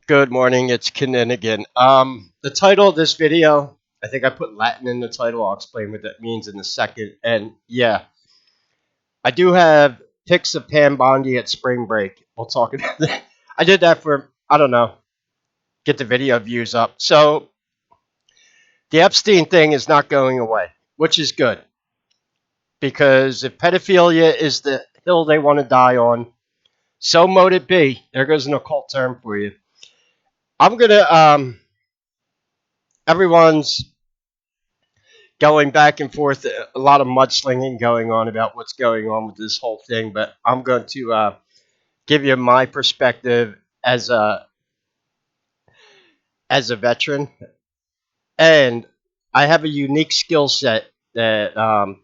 Good morning, it's Kinninigan. The title of this video, I think I put Latin in the title. I'll explain what that means in a second. And yeah, I do have pics of Pam Bondi at spring break. We'll talk about that. I did that for, I don't know, get the video views up. So the Epstein thing is not going away, which is good. Because if pedophilia is the hill they want to die on, so mote it be. There goes an occult term for you. I'm going to, everyone's going back and forth, a lot of mudslinging going on about what's going on with this whole thing, but I'm going to give you my perspective as a veteran, and I have a unique skill set that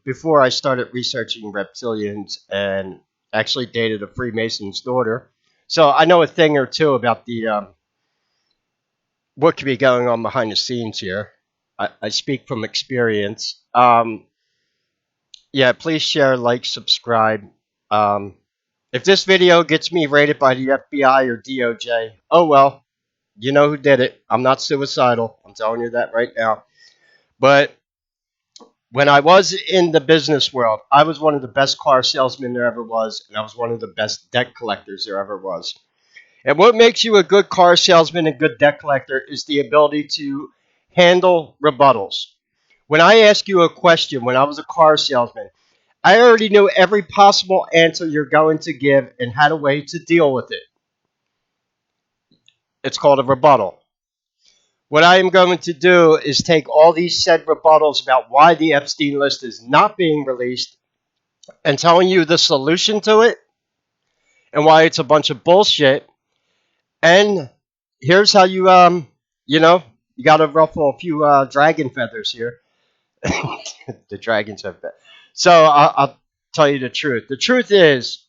before I started researching reptilians and actually dated a Freemason's daughter, so I know a thing or two about the what could be going on behind the scenes here. I speak from experience. Yeah, please share, like, subscribe. If this video gets me raided by the FBI or DOJ, oh well, you know who did it. I'm not suicidal. I'm telling you that right now. But when I was in the business world, I was one of the best car salesmen there ever was, and I was one of the best debt collectors there ever was. And what makes you a good car salesman and good debt collector is the ability to handle rebuttals. When I ask you a question, when I was a car salesman, I already knew every possible answer you're going to give and had a way to deal with it. It's called a rebuttal. What I am going to do is take all these said rebuttals about why the Epstein list is not being released and telling you the solution to it and why it's a bunch of bullshit. And here's how you you got to ruffle a few dragon feathers here. The dragons have feathers. So I'll tell you the truth. The truth is,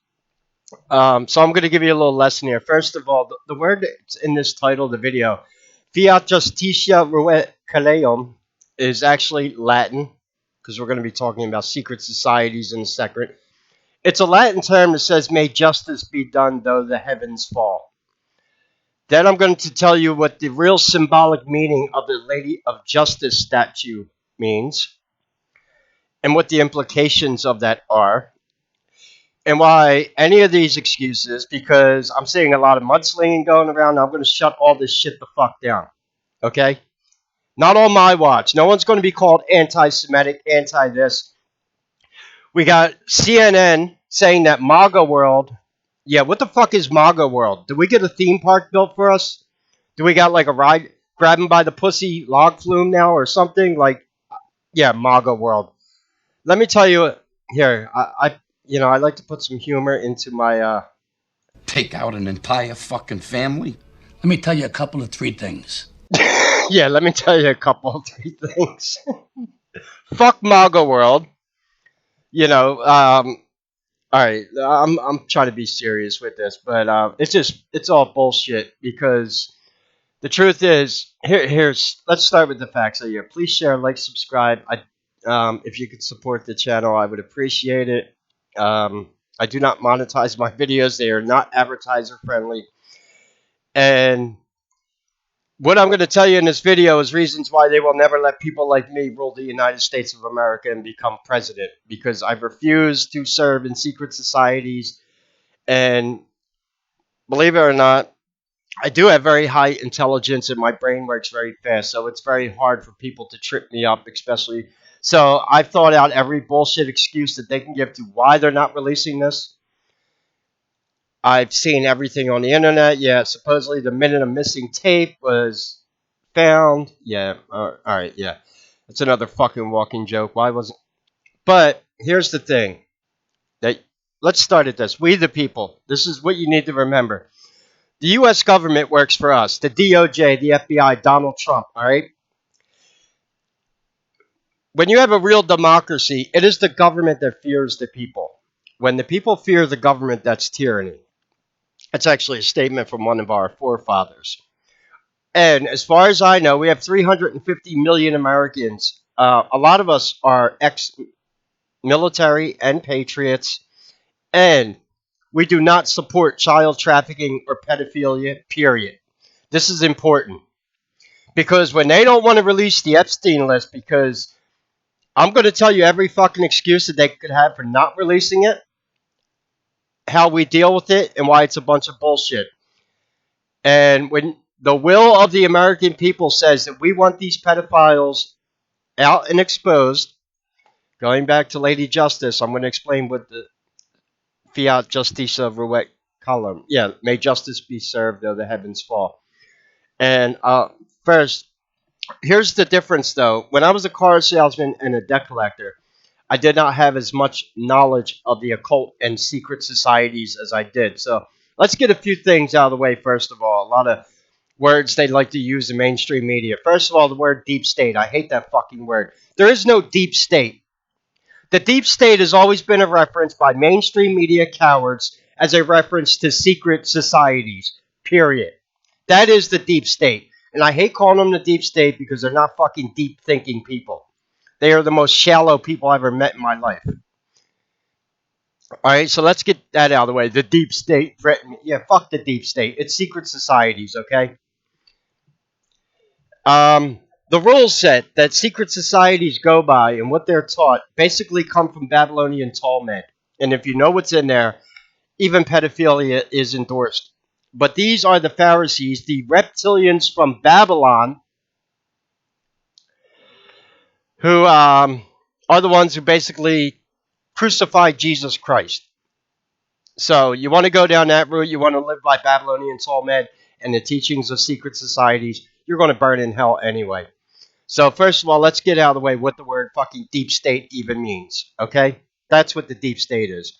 so I'm going to give you a little lesson here. First of all, the word that's in this title of the video, Fiat Justitia Ruat Caelum, is actually Latin, because we're going to be talking about secret societies in a second. It's a Latin term that says, may justice be done though the heavens fall. Then I'm going to tell you what the real symbolic meaning of the Lady of Justice statue means, and what the implications of that are. And why any of these excuses, because I'm seeing a lot of mudslinging going around. I'm going to shut all this shit the fuck down. Okay? Not on my watch. No one's going to be called anti-Semitic, anti-this. We got CNN saying that MAGA World. Yeah, what the fuck is MAGA World? Did we get a theme park built for us? Do we got like a ride, grab him by the pussy log flume now or something? Like, yeah, MAGA World. Let me tell you here. I like to put some humor into my Take out an entire fucking family? Let me tell you a couple of three things. yeah, let me tell you a couple, three things. Fuck MAGA World. All right, I'm trying to be serious with this, but it's all bullshit because the truth is, let's start with the facts here. Please share, like, subscribe. If you could support the channel, I would appreciate it. I do not monetize my videos. They are not advertiser friendly. And what I'm going to tell you in this video is reasons why they will never let people like me rule the United States of America and become president. Because I've refused to serve in secret societies. And believe it or not, I do have very high intelligence and my brain works very fast. So it's very hard for people to trip me up, especially. So I've thought out every bullshit excuse that they can give to why they're not releasing this. I've seen everything on the internet. Yeah, supposedly the minute of missing tape was found. Yeah, all right, yeah. That's another fucking walking joke. Why wasn't... But here's the thing. Let's start at this. We the people. This is what you need to remember. The U.S. government works for us. The DOJ, the FBI, Donald Trump, all right? When you have a real democracy, it is the government that fears the people. When the people fear the government, that's tyranny. That's actually a statement from one of our forefathers. And as far as I know, we have 350 million Americans. A lot of us are ex-military and patriots. And we do not support child trafficking or pedophilia, period. This is important because when they don't want to release the Epstein list, because I'm going to tell you every fucking excuse that they could have for not releasing it, how we deal with it, and why it's a bunch of bullshit. And when the will of the American people says that we want these pedophiles out and exposed, going back to Lady Justice, I'm going to explain what the Fiat Justitia Ruat Caelum. Yeah, may justice be served though the heavens fall. And first, here's the difference though. When I was a car salesman and a debt collector, I did not have as much knowledge of the occult and secret societies as I did. So let's get a few things out of the way first of all. A lot of words they like to use in mainstream media. First of all, the word deep state. I hate that fucking word. There is no deep state. The deep state has always been a reference by mainstream media cowards as a reference to secret societies. Period. That is the deep state. And I hate calling them the deep state because they're not fucking deep thinking people. They are the most shallow people I've ever met in my life. Alright, so let's get that out of the way. The deep state threatened. Yeah, fuck the deep state. It's secret societies, okay? The rules set that secret societies go by and what they're taught basically come from Babylonian Talmud. And if you know what's in there, even pedophilia is endorsed. But these are the Pharisees, the reptilians from Babylon, who are the ones who basically crucified Jesus Christ. So you want to go down that route, you want to live by Babylonian Talmud and the teachings of secret societies, you're going to burn in hell anyway. So first of all, let's get out of the way what the word fucking deep state even means, okay? That's what the deep state is.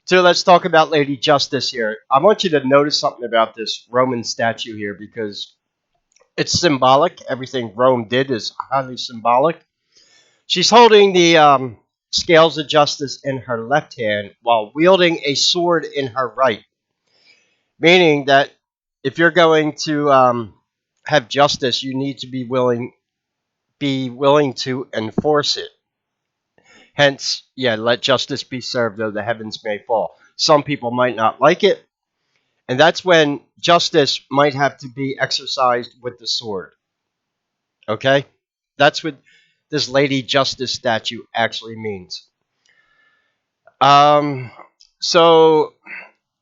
So let's talk about Lady Justice here. I want you to notice something about this Roman statue here because it's symbolic. Everything Rome did is highly symbolic. She's holding the scales of justice in her left hand while wielding a sword in her right, meaning that if you're going to have justice, you need to be willing to enforce it. Hence, yeah, let justice be served though the heavens may fall. Some people might not like it, and that's when justice might have to be exercised with the sword. Okay? That's what this Lady Justice statue actually means. So,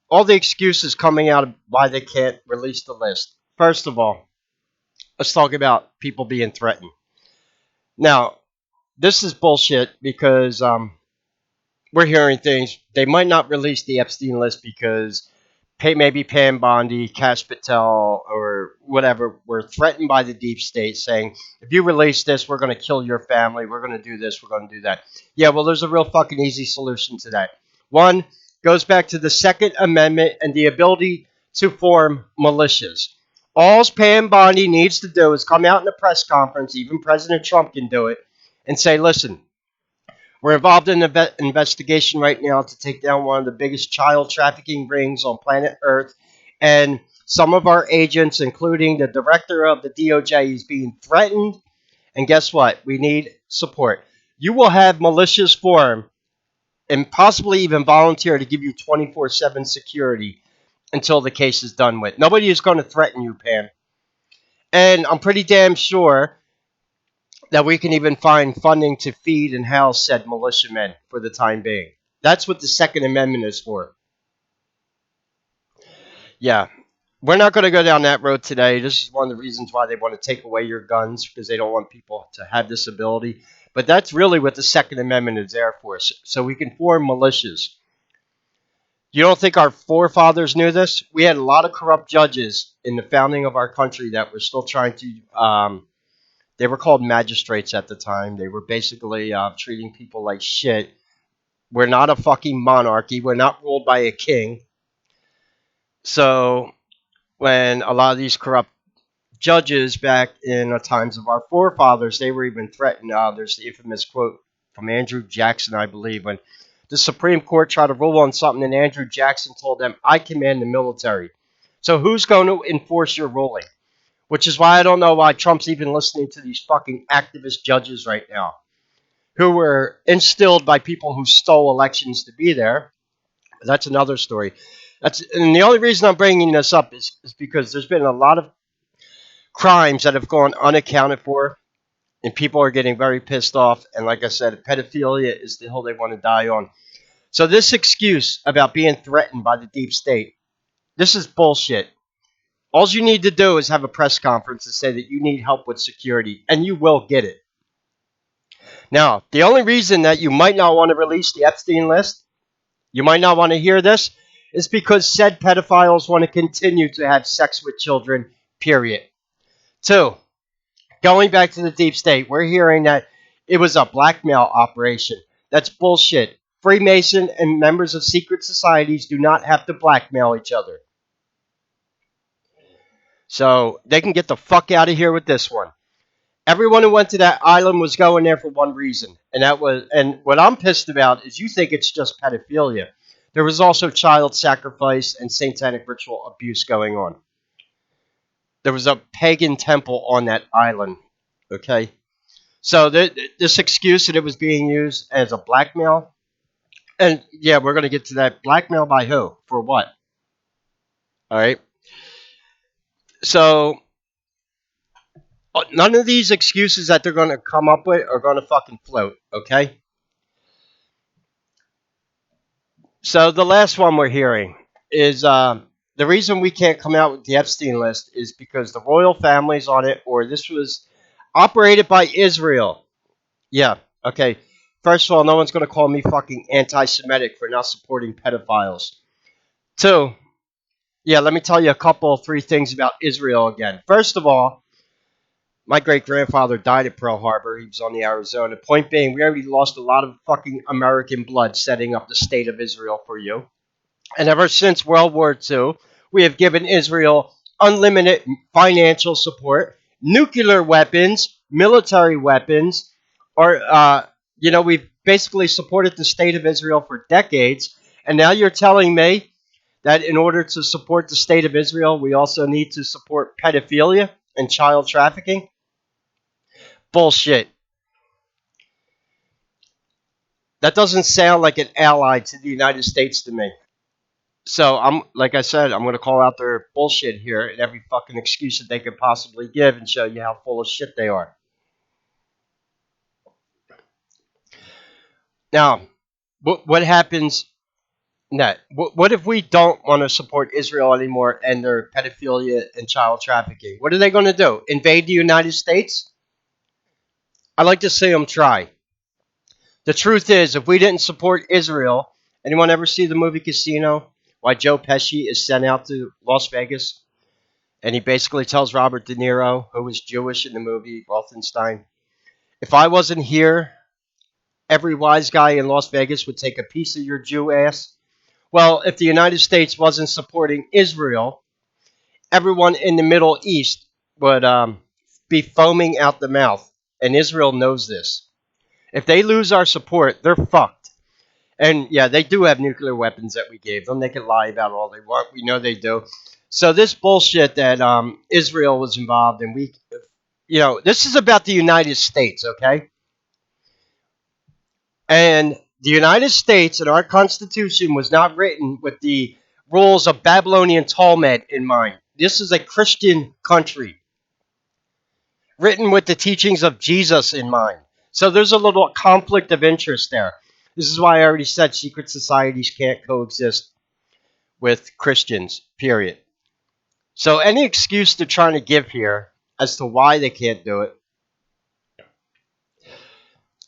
all the excuses coming out of why they can't release the list. First of all, let's talk about people being threatened. Now, this is bullshit because we're hearing things. They might not release the Epstein list because maybe Bondi, Patel, or whatever were threatened by the deep state saying, if you release this, we're going to kill your family. We're going to do this. We're going to do that. Yeah, well, there's a real fucking easy solution to that. One goes back to the Second Amendment and the ability to form militias. All Bondi needs to do is come out in a press conference, even President Trump can do it, and say, listen, we're involved in an investigation right now to take down one of the biggest child trafficking rings on planet Earth. And some of our agents, including the director of the DOJ, is being threatened. And guess what? We need support. You will have militias form and possibly even volunteer to give you 24/7 security until the case is done with. Nobody is going to threaten you, Pam. And I'm pretty damn sure that we can even find funding to feed and house said militiamen for the time being. That's what the Second Amendment is for. Yeah, we're not going to go down that road today. This is one of the reasons why they want to take away your guns, because they don't want people to have this ability. But that's really what the Second Amendment is there for, so we can form militias. You don't think our forefathers knew this? We had a lot of corrupt judges in the founding of our country that were still trying to they were called magistrates at the time. They were basically treating people like shit. We're not a fucking monarchy. We're not ruled by a king. So when a lot of these corrupt judges back in the times of our forefathers, they were even threatened. There's the infamous quote from Andrew Jackson, I believe, when the Supreme Court tried to rule on something and Andrew Jackson told them, I command the military. So who's going to enforce your ruling? Which is why I don't know why Trump's even listening to these fucking activist judges right now, who were instilled by people who stole elections to be there. That's another story. And the only reason I'm bringing this up is because there's been a lot of crimes that have gone unaccounted for, and people are getting very pissed off. And like I said, pedophilia is the hill they want to die on. So this excuse about being threatened by the deep state, this is bullshit. All you need to do is have a press conference and say that you need help with security, and you will get it. Now, the only reason that you might not want to release the Epstein list, you might not want to hear this, is because said pedophiles want to continue to have sex with children, period. 2, going back to the deep state, we're hearing that it was a blackmail operation. That's bullshit. Freemason and members of secret societies do not have to blackmail each other. So they can get the fuck out of here with this one. Everyone who went to that island was going there for one reason, and what I'm pissed about is you think it's just pedophilia. There was also child sacrifice and satanic ritual abuse going on. There was a pagan temple on that island. Okay, so this excuse that it was being used as a blackmail, and yeah, we're going to get to that. Blackmail by who? For what? All right. So none of these excuses that they're going to come up with are going to fucking float. Okay. So the last one we're hearing is the reason we can't come out with the Epstein list is because the royal family's on it, or this was operated by Israel. Yeah, okay. First of all, no one's going to call me fucking anti-Semitic for not supporting pedophiles. 2, yeah, let me tell you three things about Israel again. First of all, my great-grandfather died at Pearl Harbor. He was on the Arizona. Point being, we already lost a lot of fucking American blood setting up the state of Israel for you. And ever since World War II, we have given Israel unlimited financial support, nuclear weapons, military weapons, or, we've basically supported the state of Israel for decades. And now you're telling me that in order to support the state of Israel, we also need to support pedophilia and child trafficking? Bullshit. That doesn't sound like an ally to the United States to me. So like I said, I'm going to call out their bullshit here and every fucking excuse that they could possibly give and show you how full of shit they are. Now, what happens next? What if we don't want to support Israel anymore and their pedophilia and child trafficking? What are they going to do? Invade the United States? I'd like to see them try. The truth is, if we didn't support Israel, anyone ever see the movie Casino? Why Joe Pesci is sent out to Las Vegas? And he basically tells Robert De Niro, who was Jewish in the movie Wolfenstein, if I wasn't here, every wise guy in Las Vegas would take a piece of your Jew ass. Well, if the United States wasn't supporting Israel, everyone in the Middle East would be foaming out the mouth. And Israel knows this. If they lose our support, they're fucked. And yeah, they do have nuclear weapons that we gave them. They can lie about all they want. We know they do. So this bullshit that Israel was involved in, this is about the United States, okay? And the United States and our Constitution was not written with the rules of Babylonian Talmud in mind. This is a Christian country, written with the teachings of Jesus in mind. So there's a little conflict of interest there. This is why I already said secret societies can't coexist with Christians, period. So any excuse they're trying to give here as to why they can't do it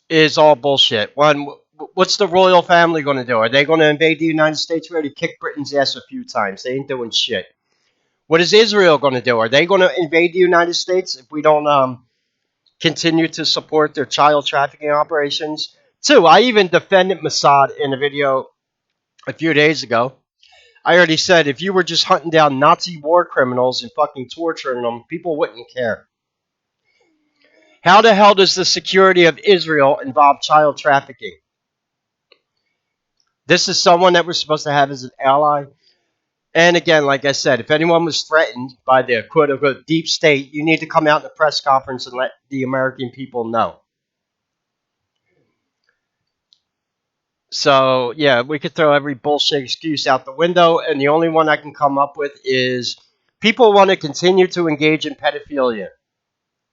is all bullshit. One, what's the royal family going to do? Are they going to invade the United States? We already kicked Britain's ass a few times. They ain't doing shit. What is Israel going to do? Are they going to invade the United States if we don't continue to support their child trafficking operations? 2, I even defended Mossad in a video a few days ago. I already said if you were just hunting down Nazi war criminals and fucking torturing them, people wouldn't care. How the hell does the security of Israel involve child trafficking? This is someone that we're supposed to have as an ally. And again, like I said, if anyone was threatened by the quote-unquote deep state, you need to come out in a press conference and let the American people know. So, yeah, we could throw every bullshit excuse out the window, and the only one I can come up with is People want to continue to engage in pedophilia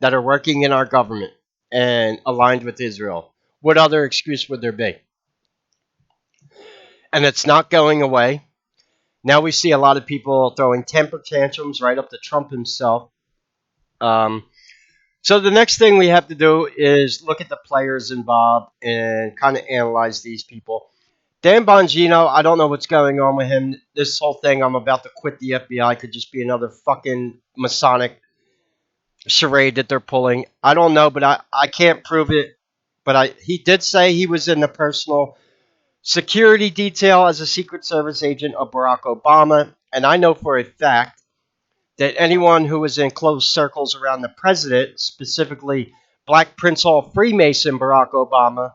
that are working in our government and aligned with Israel. What other excuse would there be? And it's not going away. Now we see a lot of people throwing temper tantrums right up to Trump himself. Um, so the next thing we have to do is look at the players involved and kind of analyze these people. Dan Bongino, I don't know what's going on with him. This whole thing, I'm about to quit the FBI, could just be another fucking Masonic charade that they're pulling. I don't know, but I can't prove it. But he did say he was in the personal security detail as a Secret Service agent of Barack Obama. And I know for a fact that anyone who was in close circles around the president, specifically Black Prince Hall Freemason Barack Obama,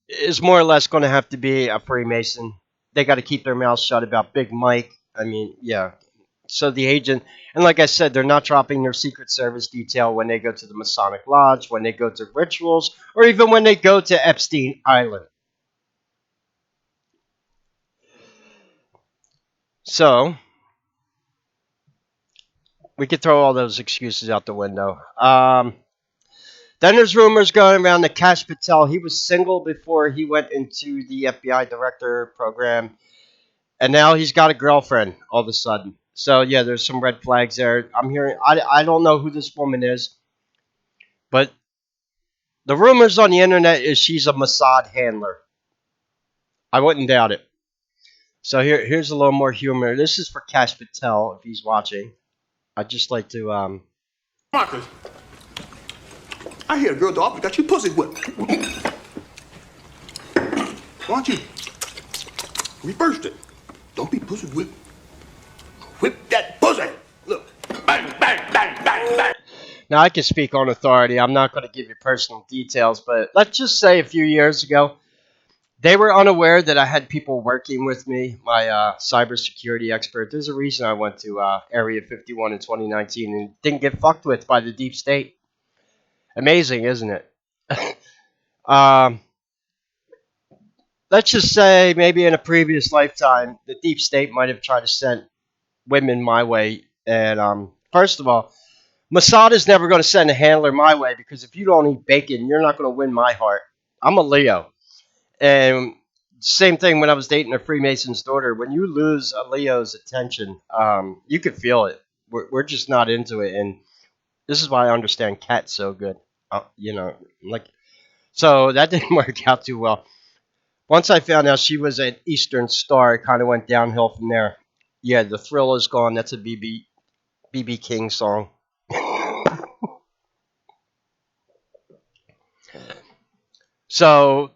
is more or less going to have to be a Freemason. They got to keep their mouths shut about Big Mike. I mean, yeah. So the agent, and like I said, they're not dropping their Secret Service detail when they go to the Masonic Lodge, when they go to rituals, or even when they go to Epstein Island. So we could throw all those excuses out the window. Then there's rumors going around that Patel, he was single before he went into the FBI director program, and now he's got a girlfriend all of a sudden. So yeah, there's some red flags there. I'm hearing, I don't know who this woman is, but the rumors on the internet is she's a Mossad handler. I wouldn't doubt it. So here's a little more humor. This is for Cash Patel if he's watching. I'd just like to Marcus, I hear a girl dog got you pussy whipped. Why don't you reverse it? Don't be pussy whipped. Whip that pussy. Look, bang, bang, bang, bang, bang. Now I can speak on authority. I'm not going to give you personal details, but let's just say a few years ago, they were unaware that I had people working with me, my cybersecurity expert. There's a reason I went to Area 51 in 2019 and didn't get fucked with by the deep state. Amazing, isn't it? um, let's just say maybe in a previous lifetime, the deep state might have tried to send women my way. And first of all, Mossad is never going to send a handler my way because if you don't eat bacon, you're not going to win my heart. I'm a Leo. And same thing when I was dating a Freemason's daughter. When you lose a Leo's attention, you can feel it. We're just not into it. And this is why I understand Kat so good. So that didn't work out too well. Once I found out she was an Eastern Star, it kind of went downhill from there. Yeah, the thrill is gone. That's a BB King song. So,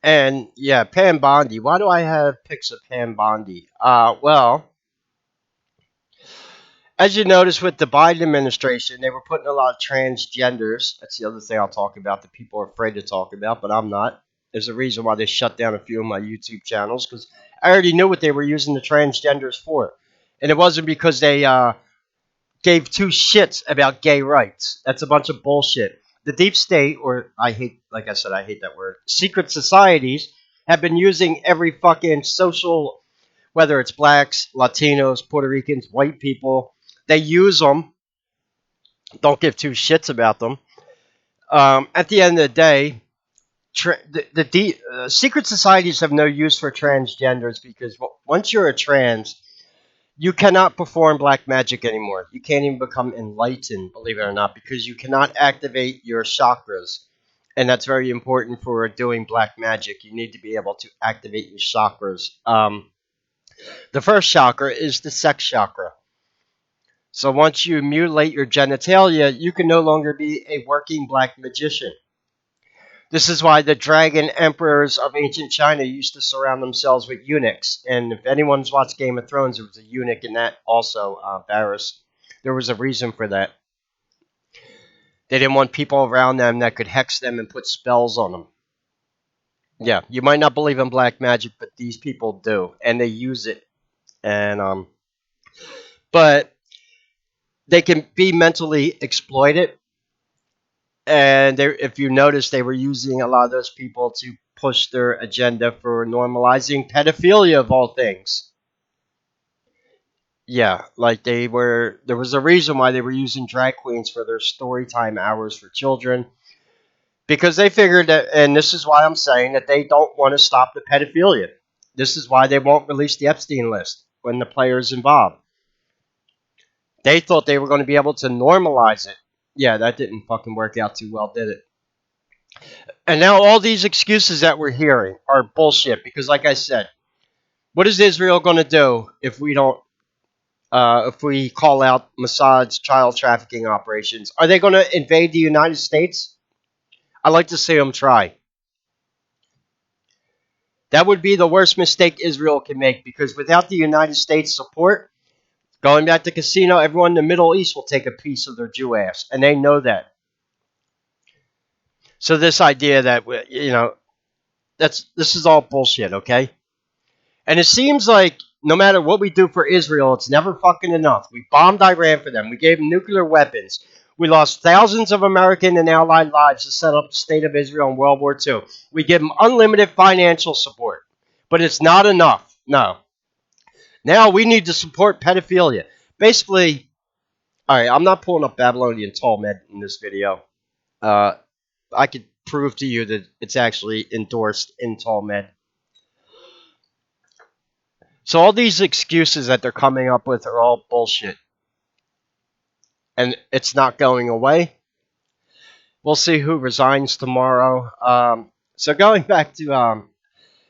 and yeah, Pam Bondi. Why do I have pics of Pam Bondi? Well, as you notice with the Biden administration, they were putting a lot of transgenders. That's the other thing I'll talk about that people are afraid to talk about, but I'm not. There's a reason why they shut down a few of my YouTube channels because I already knew what they were using the transgenders for. And it wasn't because they gave two shits about gay rights. That's a bunch of bullshit. The deep state, or like I said, I hate that word, secret societies have been using every fucking social, whether it's blacks, Latinos, Puerto Ricans, white people, they use them. Don't give two shits about them. At the end of the day, secret societies have no use for transgenders because once you're a trans, you cannot perform black magic anymore. You can't even become enlightened, believe it or not, because you cannot activate your chakras. And that's very important for doing black magic. You need to be able to activate your chakras. The first chakra is the sex chakra. So once you mutilate your genitalia, you can no longer be a working black magician. This is why the dragon emperors of ancient China used to surround themselves with eunuchs. And if anyone's watched Game of Thrones, there was a eunuch in that also, Varys. There was a reason for that. They didn't want people around them that could hex them and put spells on them. Yeah, you might not believe in black magic, but these people do, and they use it. And but they can be mentally exploited. And if you notice, they were using a lot of those people to push their agenda for normalizing pedophilia of all things. Yeah, like there was a reason why they were using drag queens for their story time hours for children. Because they figured that, and this is why I'm saying that they don't want to stop the pedophilia. This is why they won't release the Epstein list when the players involved. They thought they were going to be able to normalize it. Yeah, that didn't fucking work out too well, did it? And now all these excuses that we're hearing are bullshit because, like I said, what is Israel going to do if we don't, if we call out Mossad's child trafficking operations? Are they going to invade the United States? I'd like to see them try. That would be the worst mistake Israel can make because without the United States support, going back to casino, everyone in the Middle East will take a piece of their Jew ass, and they know that. So this idea that this is all bullshit, okay? And it seems like no matter what we do for Israel, it's never fucking enough. We bombed Iran for them. We gave them nuclear weapons. We lost thousands of American and allied lives to set up the state of Israel in World War II. We give them unlimited financial support. But it's not enough. No. Now we need to support pedophilia. Basically, all right, I'm not pulling up Babylonian Talmud in this video. I could prove to you that it's actually endorsed in Talmud. So all these excuses that they're coming up with are all bullshit. And it's not going away. We'll see who resigns tomorrow. So going back to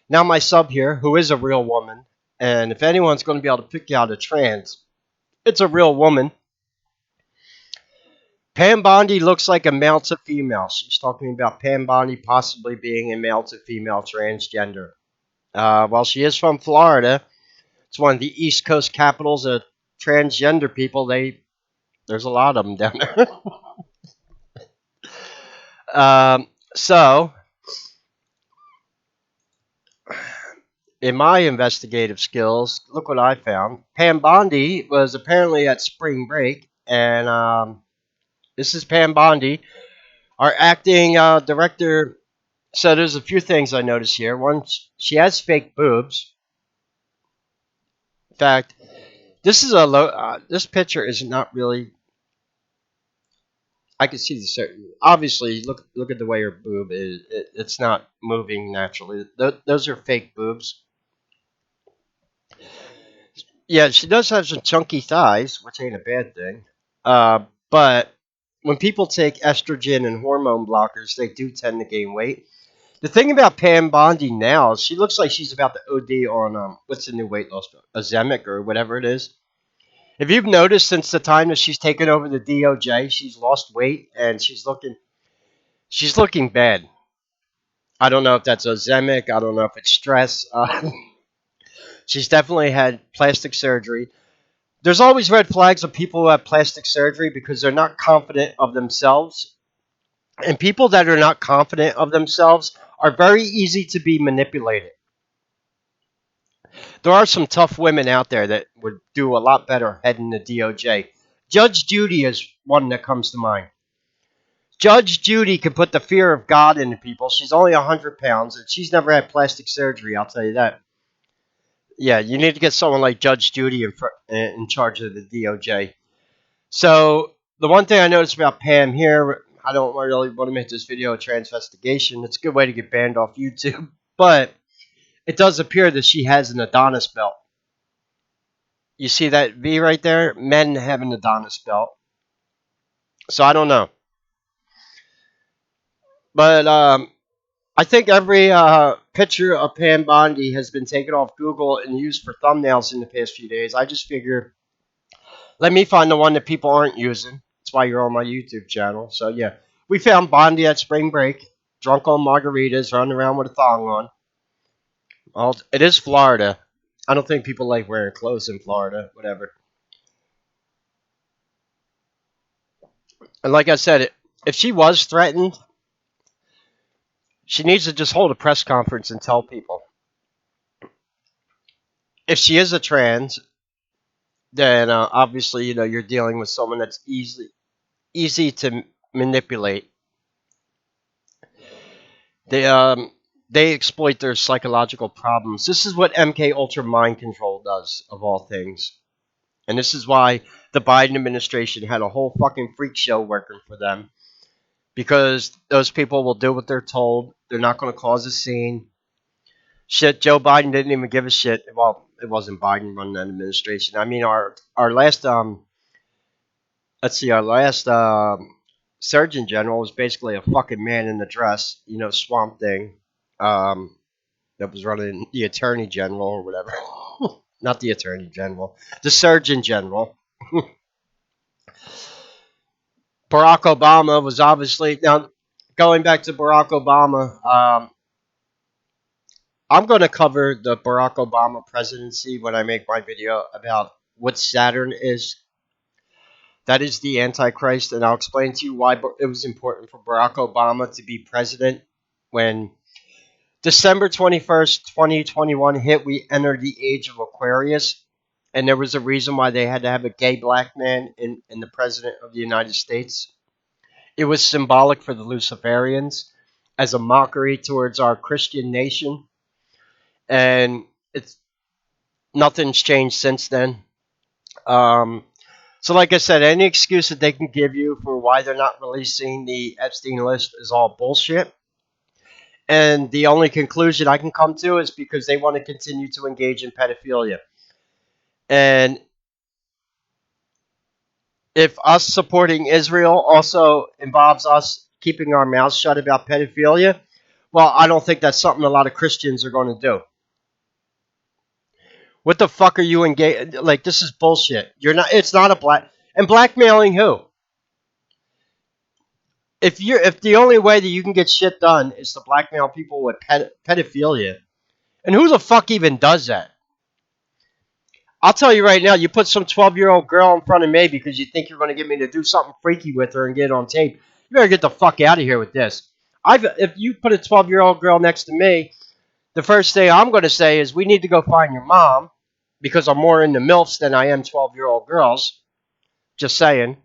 now my sub here, who is a real woman. And if anyone's going to be able to pick out a trans, it's a real woman. Pam Bondi looks like a male to female. She's talking about Pam Bondi possibly being a male to female transgender. While she is from Florida, it's one of the East Coast capitals of transgender people. There's a lot of them down there. So, in my investigative skills, look what I found. Pam Bondi was apparently at spring break, and this is Pam Bondi, our acting director. So there's a few things I noticed here. One, she has fake boobs. In fact, this is this picture is not really. I can see the certain. Obviously, look at the way her boob is. It's not moving naturally. Those are fake boobs. Yeah, she does have some chunky thighs, which ain't a bad thing. But when people take estrogen and hormone blockers, they do tend to gain weight. The thing about Pam Bondi now, she looks like she's about to OD on what's the new weight loss drug? Ozempic or whatever it is. If you've noticed since the time that she's taken over the DOJ, she's lost weight and she's looking bad. I don't know if that's Ozempic. I don't know if it's stress. She's definitely had plastic surgery. There's always red flags of people who have plastic surgery because they're not confident of themselves. And people that are not confident of themselves are very easy to be manipulated. There are some tough women out there that would do a lot better heading the DOJ. Judge Judy is one that comes to mind. Judge Judy can put the fear of God into people. She's only 100 pounds, and she's never had plastic surgery, I'll tell you that. Yeah, you need to get someone like Judge Judy in charge of the DOJ. So, the one thing I noticed about Pam here, I don't really want to make this video a transvestigation. It's a good way to get banned off YouTube. But it does appear that she has an Adonis belt. You see that V right there? Men have an Adonis belt. So, I don't know. But, I think every picture of Pam Bondi has been taken off Google and used for thumbnails in the past few days. I just figure, let me find the one that people aren't using. That's why you're on my YouTube channel. So, yeah. We found Bondi at spring break, drunk on margaritas, running around with a thong on. Well, it is Florida. I don't think people like wearing clothes in Florida. Whatever. And like I said, if she was threatened, she needs to just hold a press conference and tell people. If she is a trans, then obviously, you're dealing with someone that's easy to manipulate. They exploit their psychological problems. This is what MK Ultra mind control does, of all things. And this is why the Biden administration had a whole fucking freak show working for them. Because those people will do what they're told. They're not going to cause a scene. Shit, Joe Biden didn't even give a shit. Well, it wasn't Biden running that administration. I mean, our last our last Surgeon General was basically a fucking man in the dress, Swamp Thing, that was running the Attorney General or whatever. Not the Attorney General, the Surgeon General. Barack Obama was obviously now going back to Barack Obama. I'm going to cover the Barack Obama presidency when I make my video about what Saturn is. That is the Antichrist, and I'll explain to you why it was important for Barack Obama to be president. When December 21st, 2021 hit, we entered the age of Aquarius, and there was a reason why they had to have a gay black man in the president of the United States. It was symbolic for the Luciferians as a mockery towards our Christian nation, and it's nothing's changed since then. So like I said, any excuse that they can give you for why they're not releasing the Epstein list is all bullshit. And the only conclusion I can come to is because they want to continue to engage in pedophilia. And if us supporting Israel also involves us keeping our mouths shut about pedophilia, well, I don't think that's something a lot of Christians are going to do. What the fuck are you engaged? Like, this is bullshit. You're not. It's not a black. And blackmailing who? If the only way that you can get shit done is to blackmail people with pedophilia, and who the fuck even does that? I'll tell you right now, you put some 12-year-old girl in front of me because you think you're going to get me to do something freaky with her and get it on tape. You better get the fuck out of here with this. If you put a 12-year-old girl next to me, the first thing I'm going to say is we need to go find your mom because I'm more into MILFs than I am 12-year-old girls. Just saying.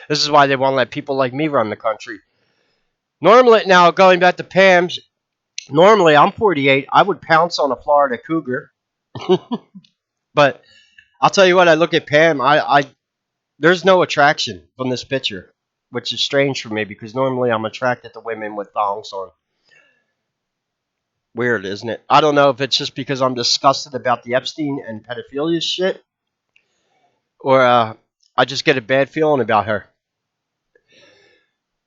This is why they won't let people like me run the country. Normally, now going back to Pam's, normally I'm 48. I would pounce on a Florida cougar. But I'll tell you what, I look at Pam, there's no attraction from this picture, which is strange for me because normally I'm attracted to women with thongs on. Weird, isn't it? I don't know if it's just because I'm disgusted about the Epstein and pedophilia shit, or I just get a bad feeling about her.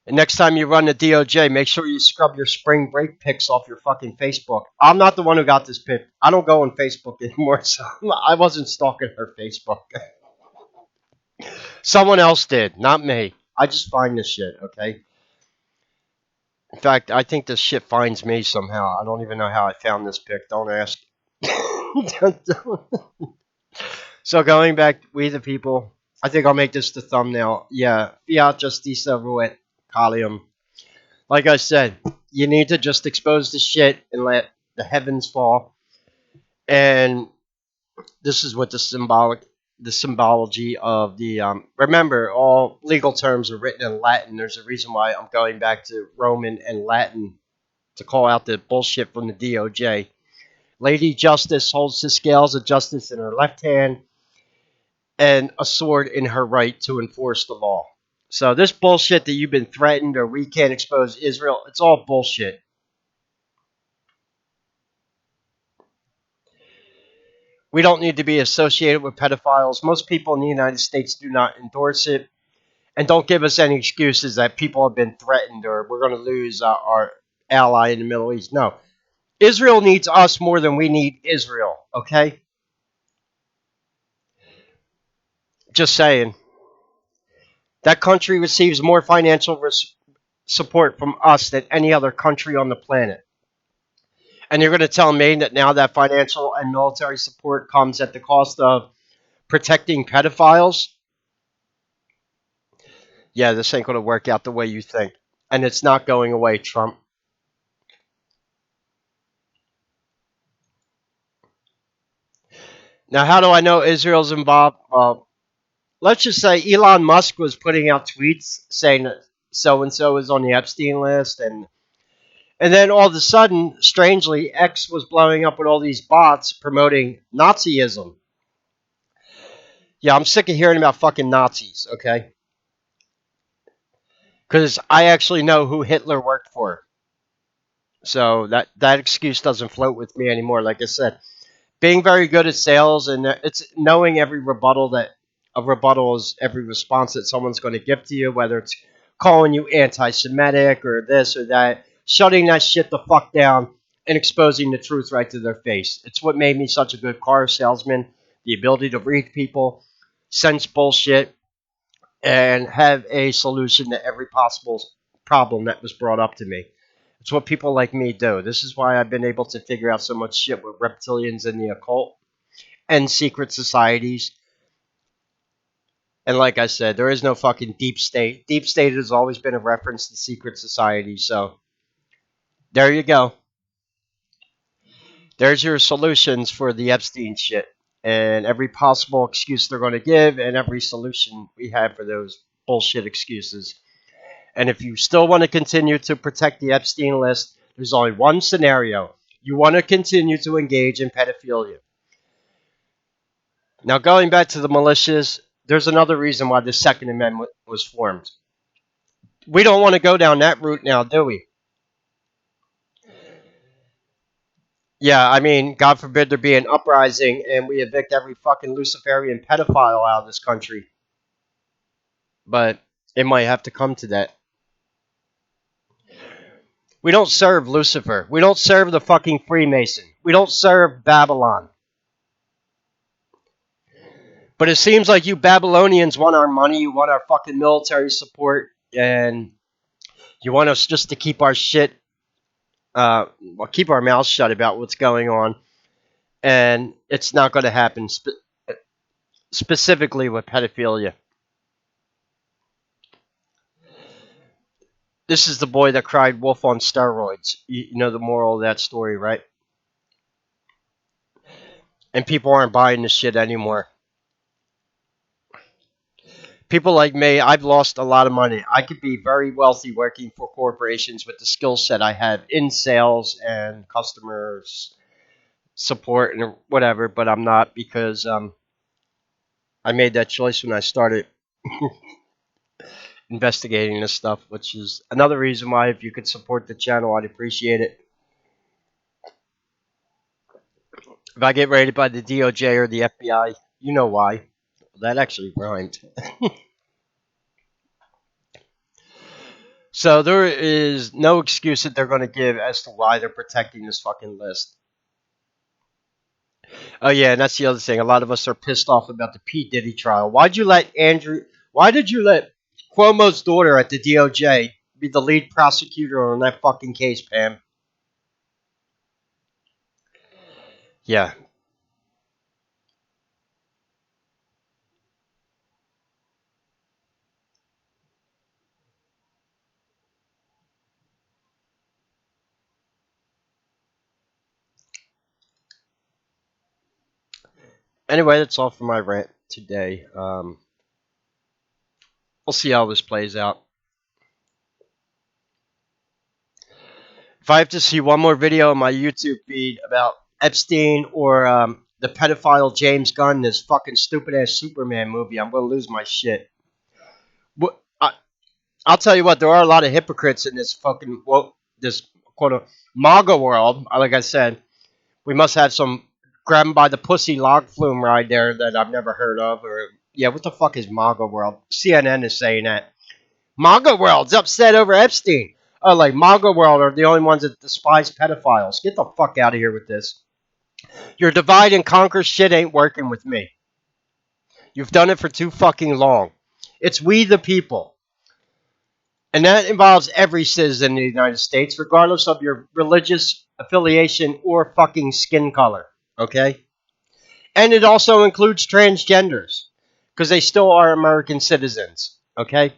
And next time you run the DOJ, make sure you scrub your spring break pics off your fucking Facebook. I'm not the one who got this pic. I don't go on Facebook anymore, so I wasn't stalking her Facebook. Someone else did, not me. I just find this shit, okay? In fact, I think this shit finds me somehow. I don't even know how I found this pic. Don't ask. So going back, we the people. I think I'll make this the thumbnail. Yeah, Fiat Justitia, Ruat, Caelum. Like I said, you need to just expose the shit and let the heavens fall. And this is what the symbology of the remember, all legal terms are written in Latin. There's a reason why I'm going back to Roman and Latin to call out the bullshit from the DOJ. Lady Justice holds the scales of justice in her left hand and a sword in her right to enforce the law. So this bullshit that you've been threatened or we can't expose Israel, it's all bullshit. We don't need to be associated with pedophiles. Most people in the United States do not endorse it. And don't give us any excuses that people have been threatened or we're going to lose our ally in the Middle East. No. Israel needs us more than we need Israel, okay? Just saying. That country receives more financial support from us than any other country on the planet. And you're going to tell me that now that financial and military support comes at the cost of protecting pedophiles? Yeah, this ain't going to work out the way you think. And it's not going away, Trump. Now, how do I know Israel's involved? Let's just say Elon Musk was putting out tweets saying that so and so is on the Epstein list, and then all of a sudden, strangely, X was blowing up with all these bots promoting Nazism. Yeah, I'm sick of hearing about fucking Nazis, okay? Because I actually know who Hitler worked for. So that excuse doesn't float with me anymore. Like I said, being very good at sales, and it's knowing every rebuttal that a rebuttal is every response that someone's going to give to you, whether it's calling you anti-Semitic or this or that, shutting that shit the fuck down and exposing the truth right to their face. It's what made me such a good car salesman. The ability to read people, sense bullshit, and have a solution to every possible problem that was brought up to me. It's what people like me do. This is why I've been able to figure out so much shit with reptilians and the occult and secret societies. And like I said, there is no fucking deep state. Deep state has always been a reference to secret societies. So there you go. There's your solutions for the Epstein shit. And every possible excuse they're going to give, and every solution we have for those bullshit excuses. And if you still want to continue to protect the Epstein list, there's only one scenario. You want to continue to engage in pedophilia. Now, going back to the militias, there's another reason why the Second Amendment was formed. We don't want to go down that route now, do we? Yeah, I mean, God forbid there be an uprising and we evict every fucking Luciferian pedophile out of this country. But it might have to come to that. We don't serve Lucifer. We don't serve the fucking Freemason. We don't serve Babylon. But it seems like you Babylonians want our money, you want our fucking military support, and you want us just to keep our shit, keep our mouths shut about what's going on. And it's not going to happen specifically with pedophilia. This is the boy that cried wolf on steroids. You know the moral of that story, right? And people aren't buying this shit anymore. People like me, I've lost a lot of money. I could be very wealthy working for corporations with the skill set I have in sales and customers support and whatever, but I'm not because I made that choice when I started investigating this stuff, which is another reason why if you could support the channel, I'd appreciate it. If I get raided by the DOJ or the FBI, you know why. That actually rhymed. So there is no excuse that they're going to give as to why they're protecting this fucking list. Oh yeah, and that's the other thing. A lot of us are pissed off about the P. Diddy trial. Why did you let Cuomo's daughter at the DOJ be the lead prosecutor on that fucking case, Pam? Yeah. Anyway, that's all for my rant today. We'll see how this plays out. If I have to see one more video on my YouTube feed about Epstein or the pedophile James Gunn, this fucking stupid ass Superman movie, I'm going to lose my shit. I'll tell you what, there are a lot of hypocrites in this fucking, this quote MAGA world. Like I said, we must have some grab 'em by the pussy log flume ride there that I've never heard of. Or yeah, what the fuck is MAGA world? CNN is saying that. MAGA world's upset over Epstein. Oh, like MAGA world are the only ones that despise pedophiles. Get the fuck out of here with this. Your divide and conquer shit ain't working with me. You've done it for too fucking long. It's we the people. And that involves every citizen in the United States, regardless of your religious affiliation or fucking skin color. Okay? And it also includes transgenders, because they still are American citizens. Okay?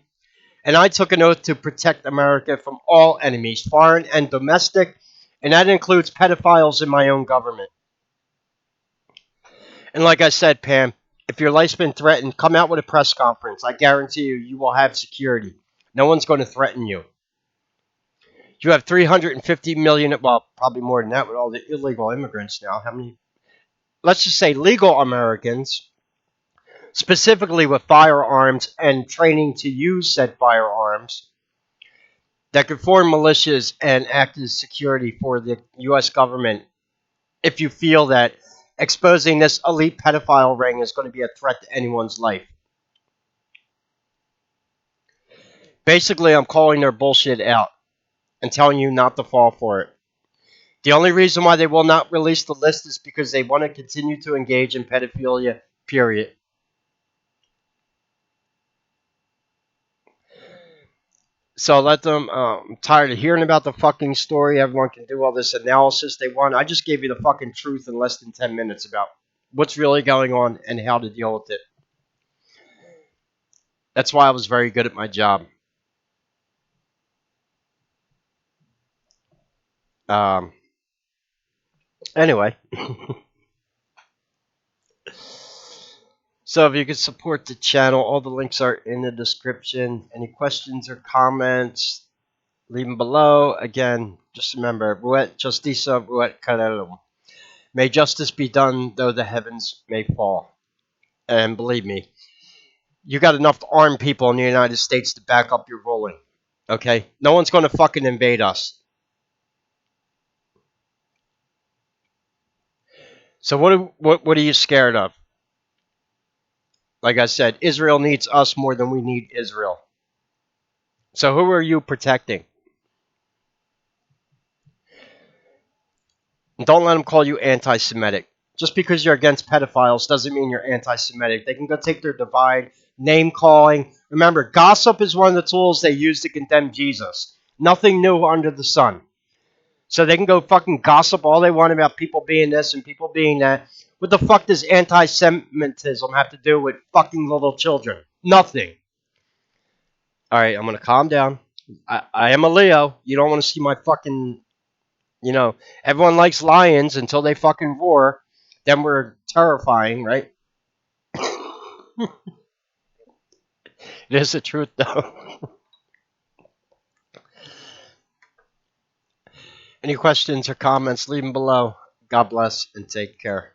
And I took an oath to protect America from all enemies, foreign and domestic, and that includes pedophiles in my own government. And like I said, Pam, if your life's been threatened, come out with a press conference. I guarantee you, you will have security. No one's going to threaten you. You have 350 million, well, probably more than that with all the illegal immigrants now. How many? Let's just say legal Americans, specifically with firearms and training to use said firearms, that could form militias and act as security for the U.S. government if you feel that exposing this elite pedophile ring is going to be a threat to anyone's life. Basically, I'm calling their bullshit out and telling you not to fall for it. The only reason why they will not release the list is because they want to continue to engage in pedophilia, period. So let them, I'm tired of hearing about the fucking story. Everyone can do all this analysis they want. I just gave you the fucking truth in less than 10 minutes about what's really going on and how to deal with it. That's why I was very good at my job. Anyway. So if you could support the channel, all the links are in the description. Any questions or comments, leave them below. Again, just remember, Fiat Justitia, Ruat, Caelum. May justice be done, though the heavens may fall. And believe me, you got enough armed people in the United States to back up your ruling. Okay? No one's going to fucking invade us. So what are you scared of? Like I said, Israel needs us more than we need Israel. So who are you protecting? And don't let them call you anti-Semitic. Just because you're against pedophiles doesn't mean you're anti-Semitic. They can go take their divide, name-calling. Remember, gossip is one of the tools they use to condemn Jesus. Nothing new under the sun. So they can go fucking gossip all they want about people being this and people being that. What the fuck does anti-Semitism have to do with fucking little children? Nothing. Alright, I'm going to calm down. I am a Leo. You don't want to see my fucking... You know, everyone likes lions until they fucking roar. Then we're terrifying, right? It is the truth, though. Any questions or comments, leave them below. God bless and take care.